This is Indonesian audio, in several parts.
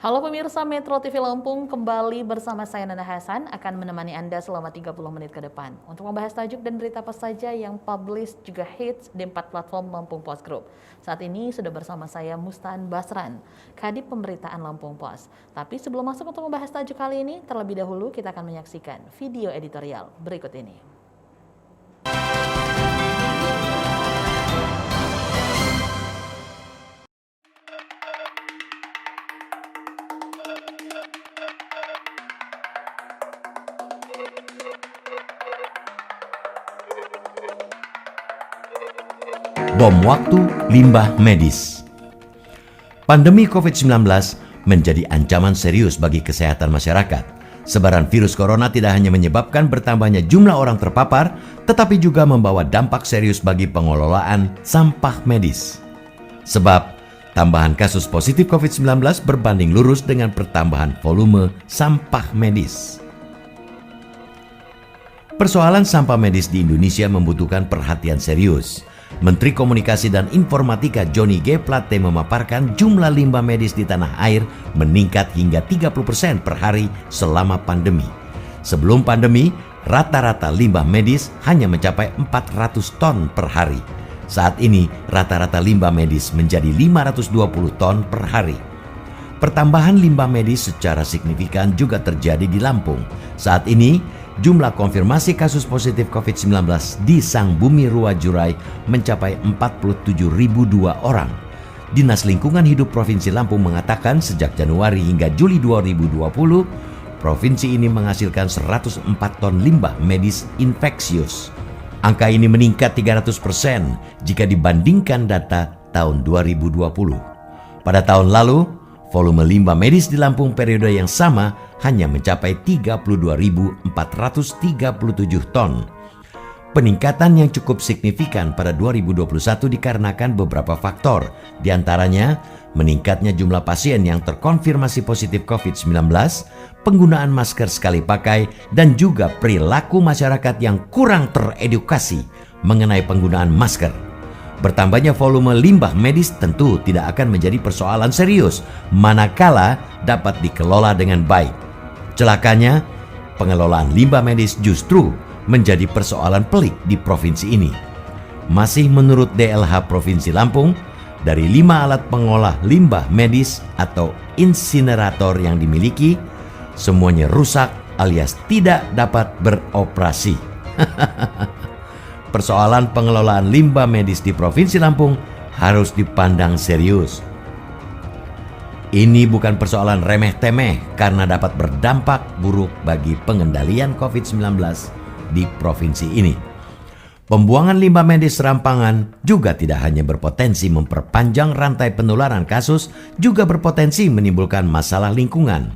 Halo pemirsa Metro TV Lampung, kembali bersama saya Nana Hasan akan menemani Anda selama 30 menit ke depan untuk membahas tajuk dan berita apa saja yang publish juga hits di 4 platform Lampung Post Group. Saat ini sudah bersama saya Mustan Basran, Kadip Pemberitaan Lampung Post. Tapi sebelum masuk untuk membahas tajuk kali ini, terlebih dahulu kita akan menyaksikan video editorial berikut ini. Bom waktu limbah medis. Pandemi COVID-19 menjadi ancaman serius bagi kesehatan masyarakat. Sebaran virus corona tidak hanya menyebabkan bertambahnya jumlah orang terpapar, tetapi juga membawa dampak serius bagi pengelolaan sampah medis. Sebab tambahan kasus positif COVID-19 berbanding lurus dengan pertambahan volume sampah medis. Persoalan sampah medis di Indonesia membutuhkan perhatian serius. Menteri Komunikasi dan Informatika Johnny G. Plate memaparkan jumlah limbah medis di tanah air meningkat hingga 30% per hari selama pandemi. Sebelum pandemi, rata-rata limbah medis hanya mencapai 400 ton per hari. Saat ini, rata-rata limbah medis menjadi 520 ton per hari. Pertambahan limbah medis secara signifikan juga terjadi di Lampung. Saat ini, jumlah konfirmasi kasus positif COVID-19 di Sangbumi Ruwajurai mencapai 47.002 orang. Dinas Lingkungan Hidup Provinsi Lampung mengatakan sejak Januari hingga Juli 2020, provinsi ini menghasilkan 104 ton limbah medis infeksius. Angka ini meningkat 300% jika dibandingkan data tahun 2020. Pada tahun lalu, volume limbah medis di Lampung periode yang sama hanya mencapai 32.437 ton. Peningkatan yang cukup signifikan pada 2021 dikarenakan beberapa faktor, di antaranya meningkatnya jumlah pasien yang terkonfirmasi positif COVID-19, penggunaan masker sekali pakai, dan juga perilaku masyarakat yang kurang teredukasi mengenai penggunaan masker. Bertambahnya volume limbah medis tentu tidak akan menjadi persoalan serius manakala dapat dikelola dengan baik. Celakanya, pengelolaan limbah medis justru menjadi persoalan pelik di provinsi ini. Masih menurut DLH Provinsi Lampung, dari 5 alat pengolah limbah medis atau insinerator yang dimiliki, semuanya rusak alias tidak dapat beroperasi. Persoalan pengelolaan limbah medis di Provinsi Lampung harus dipandang serius. Ini bukan persoalan remeh-temeh karena dapat berdampak buruk bagi pengendalian COVID-19 di provinsi ini. Pembuangan limbah medis serampangan juga tidak hanya berpotensi memperpanjang rantai penularan kasus, juga berpotensi menimbulkan masalah lingkungan.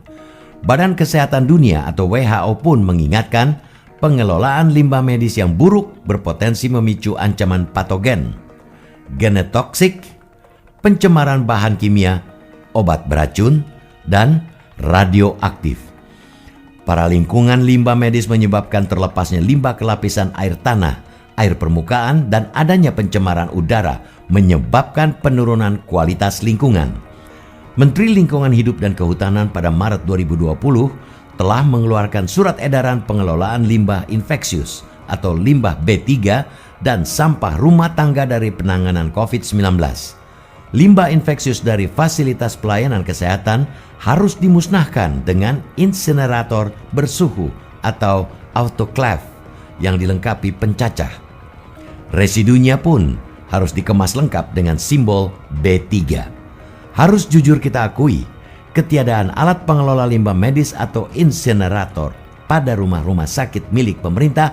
Badan Kesehatan Dunia atau WHO pun mengingatkan pengelolaan limbah medis yang buruk berpotensi memicu ancaman patogen, genotoksik, pencemaran bahan kimia, obat beracun, dan radioaktif. Para lingkungan limbah medis menyebabkan terlepasnya limbah ke lapisan air tanah, air permukaan, dan adanya pencemaran udara menyebabkan penurunan kualitas lingkungan. Menteri Lingkungan Hidup dan Kehutanan pada Maret 2020 telah mengeluarkan surat edaran pengelolaan limbah infeksius atau limbah B3 dan sampah rumah tangga dari penanganan COVID-19. Limbah infeksius dari fasilitas pelayanan kesehatan harus dimusnahkan dengan insinerator bersuhu atau autoclave yang dilengkapi pencacah. Residunya pun harus dikemas lengkap dengan simbol B3. Harus jujur kita akui, ketiadaan alat pengelola limbah medis atau insinerator pada rumah-rumah sakit milik pemerintah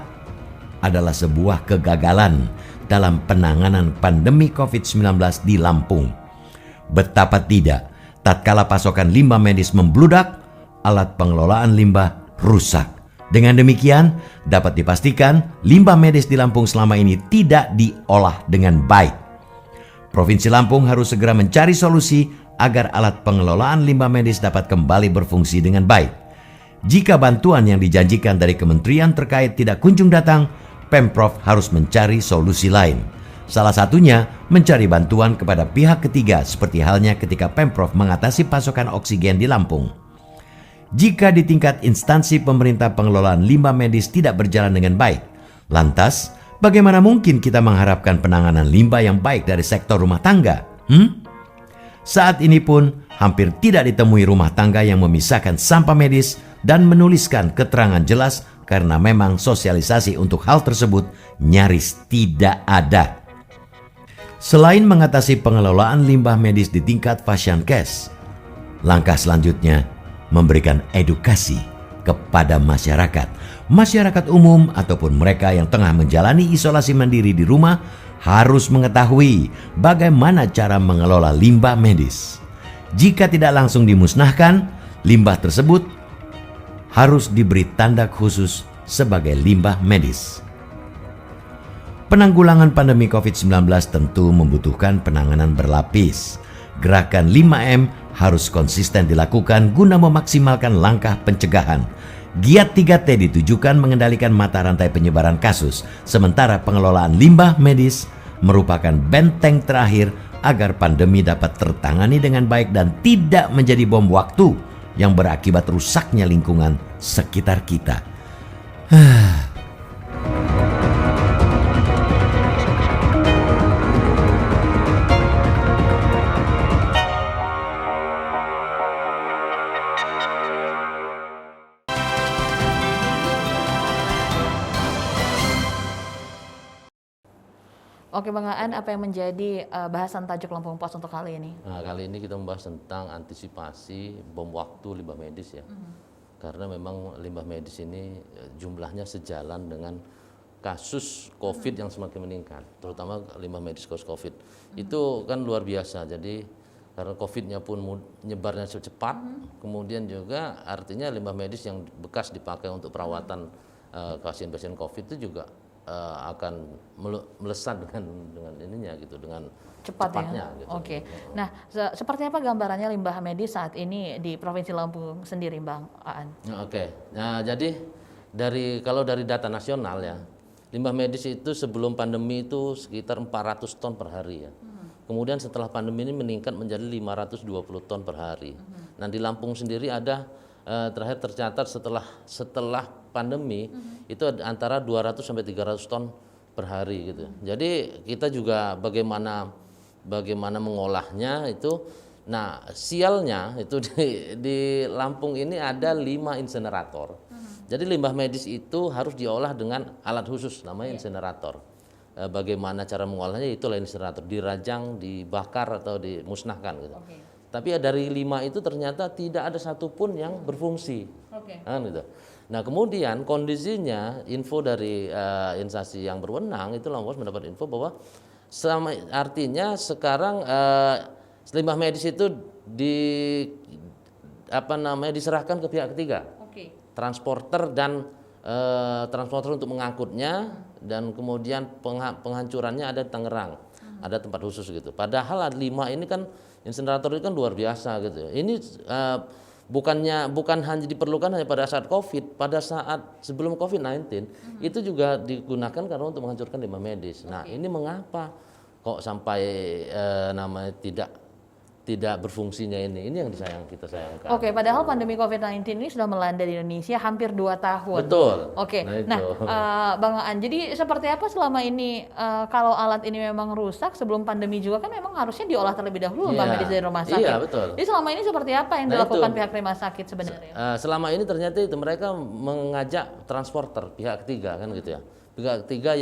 adalah sebuah kegagalan dalam penanganan pandemi COVID-19 di Lampung. Betapa tidak, tatkala pasokan limbah medis membludak, alat pengelolaan limbah rusak. Dengan demikian, dapat dipastikan limbah medis di Lampung selama ini tidak diolah dengan baik. Provinsi Lampung harus segera mencari solusi agar alat pengelolaan limbah medis dapat kembali berfungsi dengan baik. Jika bantuan yang dijanjikan dari kementerian terkait tidak kunjung datang, Pemprov harus mencari solusi lain. Salah satunya mencari bantuan kepada pihak ketiga seperti halnya ketika Pemprov mengatasi pasokan oksigen di Lampung. Jika di tingkat instansi pemerintah pengelolaan limbah medis tidak berjalan dengan baik, lantas bagaimana mungkin kita mengharapkan penanganan limbah yang baik dari sektor rumah tangga? Saat ini pun hampir tidak ditemui rumah tangga yang memisahkan sampah medis dan menuliskan keterangan jelas karena memang sosialisasi untuk hal tersebut nyaris tidak ada. Selain mengatasi pengelolaan limbah medis di tingkat Fasiankes, langkah selanjutnya memberikan edukasi kepada masyarakat umum ataupun mereka yang tengah menjalani isolasi mandiri di rumah harus mengetahui bagaimana cara mengelola limbah medis. Jika tidak langsung dimusnahkan, limbah tersebut harus diberi tanda khusus sebagai limbah medis. Penanggulangan pandemi COVID-19 tentu membutuhkan penanganan berlapis. Gerakan 5M harus konsisten dilakukan guna memaksimalkan langkah pencegahan. Giat 3T ditujukan mengendalikan mata rantai penyebaran kasus, sementara pengelolaan limbah medis merupakan benteng terakhir agar pandemi dapat tertangani dengan baik dan tidak menjadi bom waktu yang berakibat rusaknya lingkungan sekitar kita. Oke Bang Aan, apa yang menjadi bahasan tajuk Lampung Pos untuk kali ini? Nah, kali ini kita membahas tentang antisipasi bom waktu limbah medis ya. Karena memang limbah medis ini jumlahnya sejalan dengan kasus COVID yang semakin meningkat, terutama limbah medis kasus COVID. Itu kan luar biasa. Jadi karena COVID-nya pun nyebarnya cepat, kemudian juga artinya limbah medis yang bekas dipakai untuk perawatan pasien-pasien COVID itu juga akan melesat dengan ininya gitu, dengan cepatnya ya? gitu. Oke. Nah, seperti apa gambarannya limbah medis saat ini di Provinsi Lampung sendiri, Bang Aan? Oke. Nah, jadi kalau dari data nasional ya, limbah medis itu sebelum pandemi itu sekitar 400 ton per hari ya. Kemudian setelah pandemi ini meningkat menjadi 520 ton per hari. Nah, di Lampung sendiri ada terakhir tercatat setelah pandemi itu antara 200 sampai 300 ton per hari gitu. Jadi kita juga bagaimana mengolahnya itu. Nah, sialnya itu di Lampung ini ada 5 insenerator. Jadi limbah medis itu harus diolah dengan alat khusus namanya insenerator. Bagaimana cara mengolahnya, itulah insenerator, dirajang, dibakar atau dimusnahkan gitu. Tapi ya dari 5 itu ternyata tidak ada satupun yang berfungsi. Gitu. Nah, kemudian kondisinya, info dari instansi yang berwenang itu Lampung mendapat info bahwa artinya sekarang limbah medis itu diserahkan ke pihak ketiga. Transporter dan transporter untuk mengangkutnya, dan kemudian penghancurannya ada di Tangerang. Ada tempat khusus gitu. Padahal 5 ini kan insenerator itu kan luar biasa gitu. Ini bukan hanya diperlukan hanya pada saat COVID, pada saat sebelum COVID-19 itu juga digunakan karena untuk menghancurkan limbah medis. Nah, ini mengapa kok sampai namanya tidak berfungsinya ini yang kita sayangkan. Oke, padahal pandemi COVID-19 ini sudah melanda di Indonesia hampir 2 tahun. Betul. Oke, nah Bang Aan, jadi seperti apa selama ini kalau alat ini memang rusak sebelum pandemi juga kan memang harusnya diolah terlebih dahulu limbah medis dari rumah sakit. Iya, betul. Jadi selama ini seperti apa yang dilakukan pihak rumah sakit sebenarnya? Selama ini ternyata itu mereka mengajak transporter pihak ketiga kan gitu ya. Pihak ketiga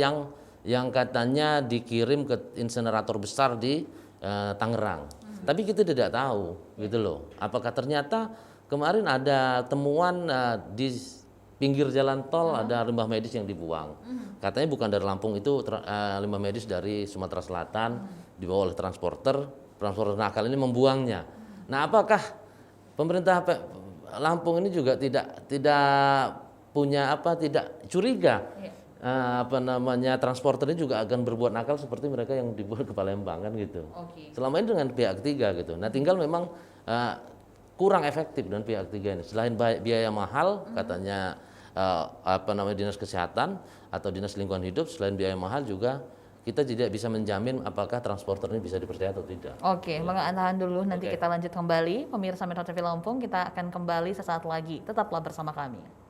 yang katanya dikirim ke insenerator besar di Tangerang. Tapi kita tidak tahu gitu loh. Apakah ternyata kemarin ada temuan di pinggir jalan tol ada limbah medis yang dibuang. Katanya bukan dari Lampung, itu limbah medis dari Sumatera Selatan dibawa oleh transporter nakal ini membuangnya. Nah, apakah pemerintah Lampung ini juga tidak curiga? Transporter ini juga akan berbuat nakal seperti mereka yang dibuat ke Palembang kan gitu. Selama ini dengan pihak ketiga gitu. Nah, tinggal memang kurang efektif dengan pihak ketiga ini. Selain biaya mahal katanya Dinas Kesehatan atau Dinas Lingkungan Hidup, selain biaya mahal juga kita tidak bisa menjamin apakah transporter ini bisa dipercaya atau tidak. Oke, Bang Aan, tahan dulu, nanti Oke. kita lanjut kembali. Pemirsa Metro TV Lampung, kita akan kembali sesaat lagi. Tetaplah bersama kami.